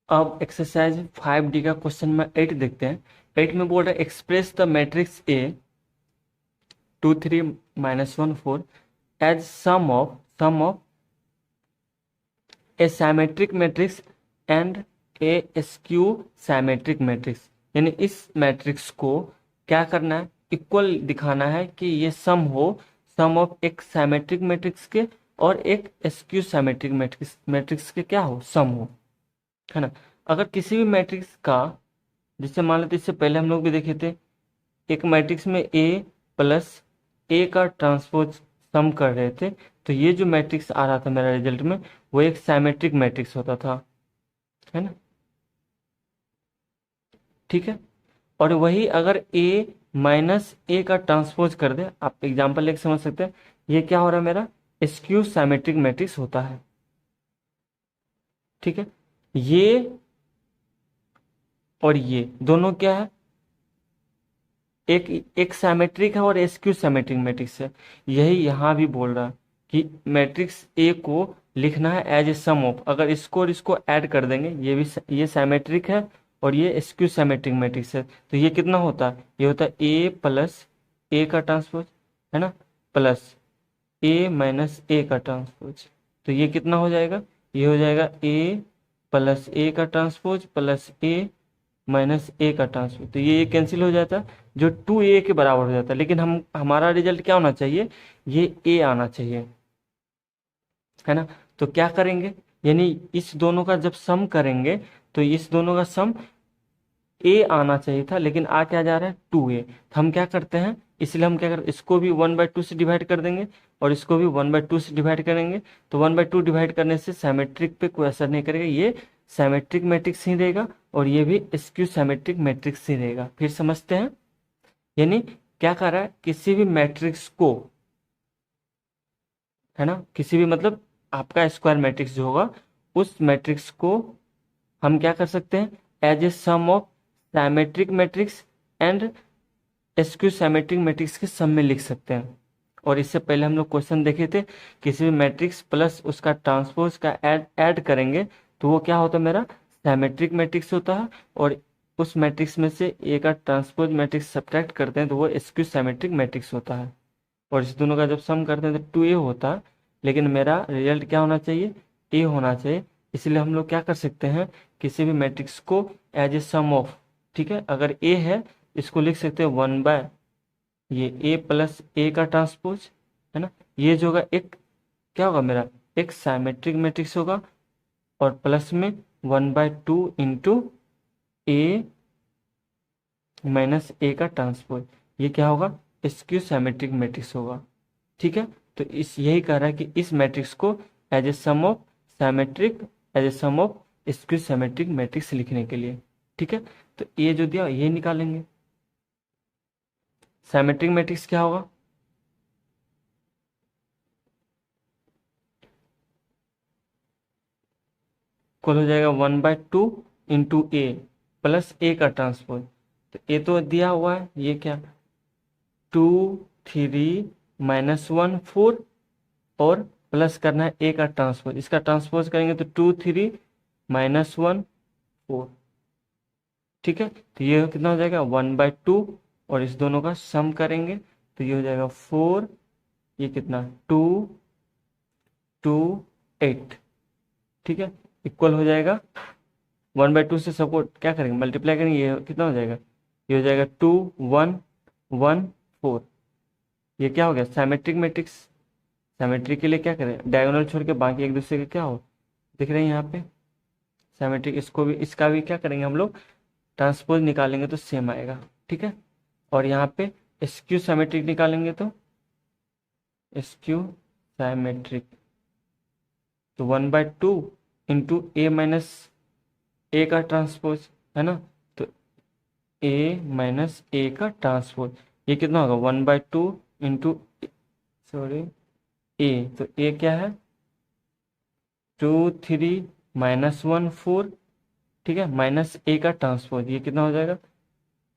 अब exercise 5D का question में 8 देखते हैं। 8 में बोल रहा है express the matrix A 2 3 -1 4 as sum of a symmetric matrix and a skew symmetric matrix. यानी इस मैट्रिक्स को क्या करना है, इक्वल दिखाना है कि ये सम हो, सम ऑफ एक सिमेट्रिक मैट्रिक्स के और एक स्क्यू सिमेट्रिक मैट्रिक्स के क्या हो, सम हो, है ना। अगर किसी भी मैट्रिक्स का, जैसे मान लेते इससे पहले हम लोग भी देखे थे, एक मैट्रिक्स में ए प्लस ए का ट्रांसपोज सम कर रहे थे, तो ये जो मैट्रिक्स आ रहा था मेरा रिजल्ट में, वो एक सिमेट्रिक मैट्रिक्स होता था, है ना। ठीक है। और वही अगर ए माइनस ए का ट्रांसपोज कर दे, आप एग्जांपल लेके समझ सकते हैं, ये क्या हो रहा है मेरा स्क्यू सिमेट्रिक मैट्रिक्स होता है। ठीक है। ये और ये दोनों क्या है, एक एक सिमेट्रिक है और स्क्यू सिमेट्रिक मैट्रिक्स है। यही यहाँ भी बोल रहा है कि मैट्रिक्स ए को लिखना है एज ए सम ऑफ, अगर इसको और इसको ऐड कर देंगे, ये भी ये सिमेट्रिक है और ये स्क्यू सिमेट्रिक मैट्रिक्स है, तो ये कितना होता है, ये होता है ए प्लस ए का ट्रांसपोज, है ना, प्लस ए माइनस ए का ट्रांसपोज। तो ये कितना हो जाएगा, ये हो जाएगा ए प्लस ए का ट्रांसपोज प्लस ए माइनस ए का ट्रांसपोज। तो ये कैंसिल हो जाता है, जो 2a के बराबर हो जाता है। लेकिन हमारा रिजल्ट क्या होना चाहिए, ये a आना चाहिए, है ना। तो क्या करेंगे, यानी इस दोनों का जब सम करेंगे तो इस दोनों का सम a आना चाहिए था, लेकिन आ क्या जा रहा है 2a। तो हम क्या करते हैं, इसलिए हम क्या करते, इसको भी 1/2 से डिवाइड कर देंगे और इसको भी 1/2 से डिवाइड करेंगे। तो 1/2 डिवाइड करने से सिमेट्रिक पे कोई असर नहीं करेगा, ये सिमेट्रिक मैट्रिक्स ही रहेगा और ये भी स्क्यू सिमेट्रिक मैट्रिक्स ही रहेगा। फिर समझते हैं, यानी क्या कर रहा है, किसी भी मैट्रिक्स को, है ना, किसी भी मतलब आपका स्क्वायर मैट्रिक्स जो होगा, उस मैट्रिक्स को हम क्या कर सकते हैं, as a sum of symmetric matrix and skew symmetric matrix के सम में लिख सकते हैं। और इससे पहले हम लोग क्वेश्चन देखे थे, किसी भी मैट्रिक्स प्लस उसका ट्रांसपोज का ऐड करेंगे तो वो क्या होता है, मेरा सिमेट्रिक मैट्रिक्स होता है। और उस मैट्रिक्स में से ए का ट्रांसपोज मैट्रिक्स सब्ट्रैक्ट करते हैं तो वो स्क्यू सिमेट्रिक मैट्रिक्स होता है। और इस दोनों का जब सम करते हैं तो 2a होता है, लेकिन मेरा रिजल्ट क्या होना चाहिए, a होना चाहिए। इसलिए हम लोग क्या कर सकते हैं, किसी भी मैट्रिक्स को एज ए सम ऑफ, ठीक है, अगर a है इसको लिख सकते हैं 1/, ये a प्लस ए का ट्रांसपोज, है ना। ये जो होगा एक क्या होगा, मेरा एक सिमेट्रिक मैट्रिक्स होगा और प्लस में 1/2 इंटू ए माइनस ए का ट्रांसपोज, ये क्या होगा, स्क्यू सिमेट्रिक मैट्रिक्स होगा। ठीक है। तो इस यही कह रहा है कि इस मैट्रिक्स को as a sum of symmetric, as a sum of skew symmetric matrix लिखने के लिए। ठीक है। तो ये जो दिया ये निकालेंगे, सिमेट्रिक मैट्रिक्स क्या होगा, इक्वल हो जाएगा 1/2 इंटू ए प्लस ए का ट्रांसपोज। तो ए तो दिया हुआ है, ये क्या 2 3 -1 4 और प्लस करना है ए का ट्रांसपोज, इसका ट्रांसपोज करेंगे तो 2 3 -1 4। ठीक है। तो ये कितना हो जाएगा 1/2 और इस दोनों का सम करेंगे तो ये हो जाएगा 4, ये कितना 2 2 8। ठीक है। इक्वल हो जाएगा 1/2 से सबको क्या करेंगे, मल्टीप्लाई करेंगे, ये कितना हो जाएगा, ये हो जाएगा 2 1 1 4। ये क्या हो गया सिमेट्रिक मैट्रिक्स। सिमेट्रिक के लिए क्या करें, डायगोनल छोड़ के बाकी एक दूसरे के क्या हो, दिख रहे हैं यहाँ पे सिमेट्रिक। इसको भी, इसका भी क्या करेंगे हम लोग, ट्रांसपोज निकालेंगे तो सेम आएगा। ठीक है। और यहाँ पे स्क्यू सिमेट्रिक निकालेंगे तो स्क्यू सिमेट्रिक, तो 1/2 इंटू ए माइनस ए का ट्रांसपोज, है ना। तो ए माइनस ए का ट्रांसपोज, ये कितना होगा 1/2 इंटू, सॉरी, ए, तो ए क्या है 2 3 -1 4। ठीक है, माइनस ए का ट्रांसपोज, ये कितना हो जाएगा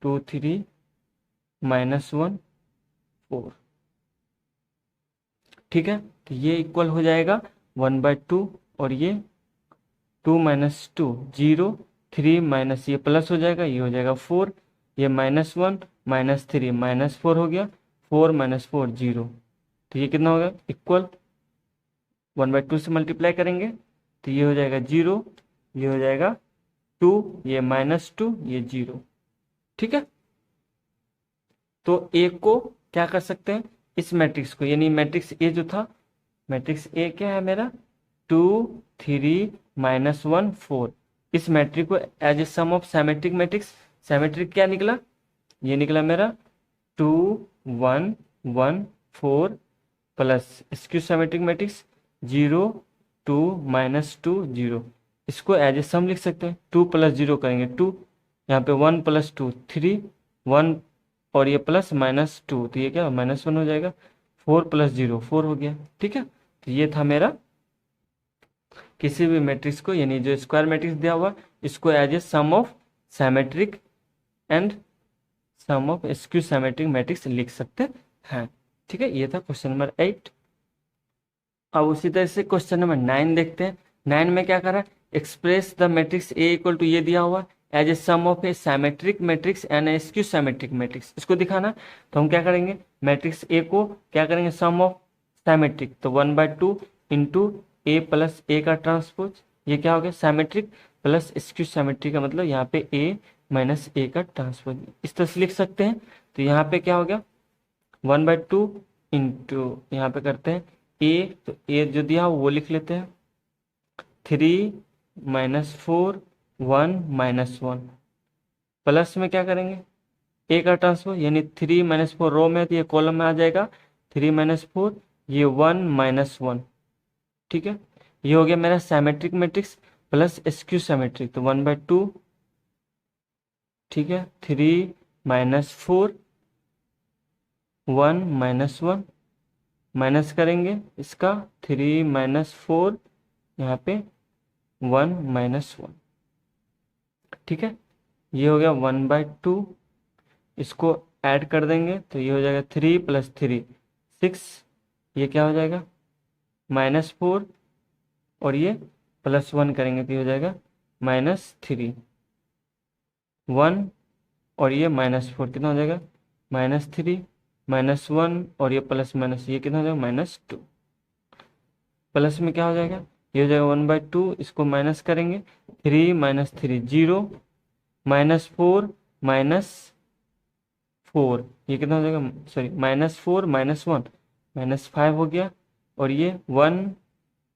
2 3 -1 4। ठीक है। तो ये इक्वल हो जाएगा 1/2 और ये 2 माइनस 2 0, 3 माइनस ये प्लस हो जाएगा, ये हो जाएगा 4, ये -1 -3 -4 हो गया, 4 माइनस 4 0, तो ये कितना हो गया इक्वल 1/2 से मल्टीप्लाई करेंगे तो ये हो जाएगा 0, ये हो जाएगा 2, ये -2, ये 0। ठीक है, तो ए को क्या कर सकते हैं, इस मैट्रिक्स को, यानी मैट्रिक्स ए जो था, मैट्रिक्स ए क्या है मेरा 2 3 -1 4, इस मैट्रिक को as a sum of symmetric matrix, symmetric क्या निकला, ये निकला मेरा 2 1 1 4 प्लस स्क्यू सिमेट्रिक मैट्रिक्स 0 2 -2 0, इसको एज ए सम लिख सकते हैं, 2 + 0 करेंगे 2, यहाँ पे 1 + 2 3, 1 और ये प्लस -2, तो ये क्या -1 हो जाएगा, 4 + 0 4 हो गया। ठीक है, तो ये था मेरा किसी भी मैट्रिक्स को, यानी जो स्क्वायर मैट्रिक्स दिया हुआ इसको as a sum of symmetric and sum of skew symmetric matrix लिख सकते हैं। ठीक है, ये था क्वेश्चन नंबर 8। अब उसी तरह से क्वेश्चन नंबर 9 देखते हैं। 9 में क्या करा, express the matrix A equal to, ये दिया हुआ as a sum of a symmetric matrix and a skew symmetric matrix, इसको दिखाना। तो हम क्या करेंगे, मैट्रिक्स ए को क्या करेंगे, सम ऑफ सिमेट्रिक, तो 1/2 इंटू ए प्लस ए का ट्रांसपोज, ये क्या हो गया सिमेट्रिक, प्लस स्क्यू सिमेट्रिक का मतलब यहाँ पे ए माइनस ए का ट्रांसपोज, इस तरह से लिख सकते हैं। तो यहाँ पे क्या हो गया 1/2 इंटू, यहाँ पे करते हैं ए, तो ए जो दिया वो लिख लेते हैं, 3 -4 1 -1, प्लस में क्या करेंगे ए का ट्रांसफर, यानी 3 -4 रो में, तो ये कॉलम में आ जाएगा 3 -4, ये 1 -1। ठीक है, ये हो गया मेरा symmetric matrix plus skew symmetric, तो 1/2, ठीक है 3 -4 1 -1, माइनस करेंगे इसका 3 -4, यहाँ पे 1 -1। ठीक है, ये हो गया 1/2, इसको ऐड कर देंगे तो ये हो जाएगा 3 + 3 6, ये क्या हो जाएगा -4, और ये +1 करेंगे तो ये हो जाएगा -3 1, और ये -4 कितना हो जाएगा -3 -1, और ये प्लस माइनस ये कितना हो जाएगा -2, प्लस में क्या हो जाएगा, ये हो जाएगा 1/2, इसको माइनस करेंगे 3 -3 0, -4 -4, ये कितना हो जाएगा, सॉरी -4 -1 -5 हो गया, और ये 1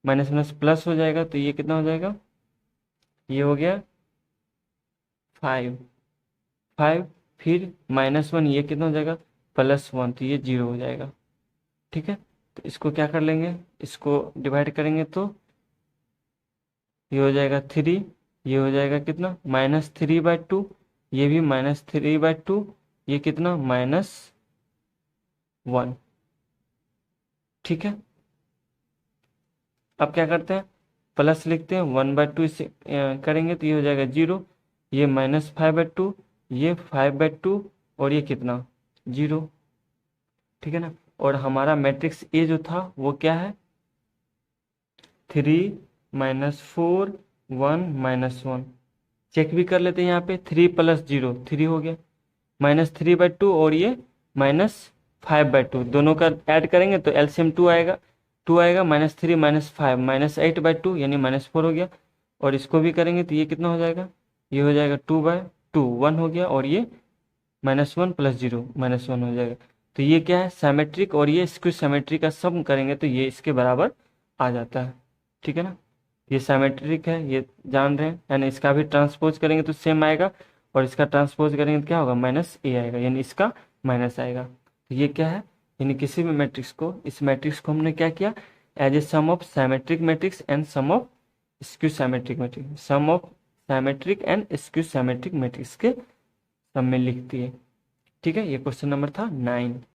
माइनस माइनस प्लस हो जाएगा, तो ये कितना हो जाएगा, ये हो गया 5 5, फिर -1, ये कितना हो जाएगा +1, तो ये 0 हो जाएगा। ठीक है, तो इसको क्या कर लेंगे, इसको डिवाइड करेंगे तो ये हो जाएगा 3, ये हो जाएगा कितना -3/2, ये भी -3/2, ये कितना -1। ठीक है, अब क्या करते हैं, प्लस लिखते हैं 1/2, इसे करेंगे तो ये हो जाएगा 0, ये -5/2, ये 5/2, और ये कितना 0। ठीक है ना, और हमारा मैट्रिक्स ए जो था वो क्या है 3 -4 1 -1, चेक भी कर लेते हैं, यहाँ पे 3 + 0 3 हो गया, -3/2, और ये -5/2, दोनों का ऐड करेंगे तो एलसीएम 2 आएगा, -3 -5 -8/2, यानी -4 हो गया, और इसको भी करेंगे तो ये कितना हो जाएगा, ये हो जाएगा 2/2 1 हो गया, और ये -1 + 0 -1 हो जाएगा। तो ये क्या है सिमेट्रिक, और ये स्क्यू सिमेट्रिक का सम करेंगे तो ये इसके बराबर आ जाता है। ठीक है ना, ये सिमेट्रिक है, ये जान रहे हैं, यानी इसका भी ट्रांसपोज करेंगे तो सेम आएगा, और इसका ट्रांसपोज करेंगे तो क्या होगा -a आएगा, यानी इसका माइनस आएगा। तो ये क्या है, यानी किसी भी मैट्रिक्स को, इस मैट्रिक्स को हमने क्या किया as a sum of symmetric matrix and sum of skew symmetric matrix, sum of symmetric and skew symmetric matrix के सम में लिखती है। ठीक है, ये क्वेश्चन नंबर था 9।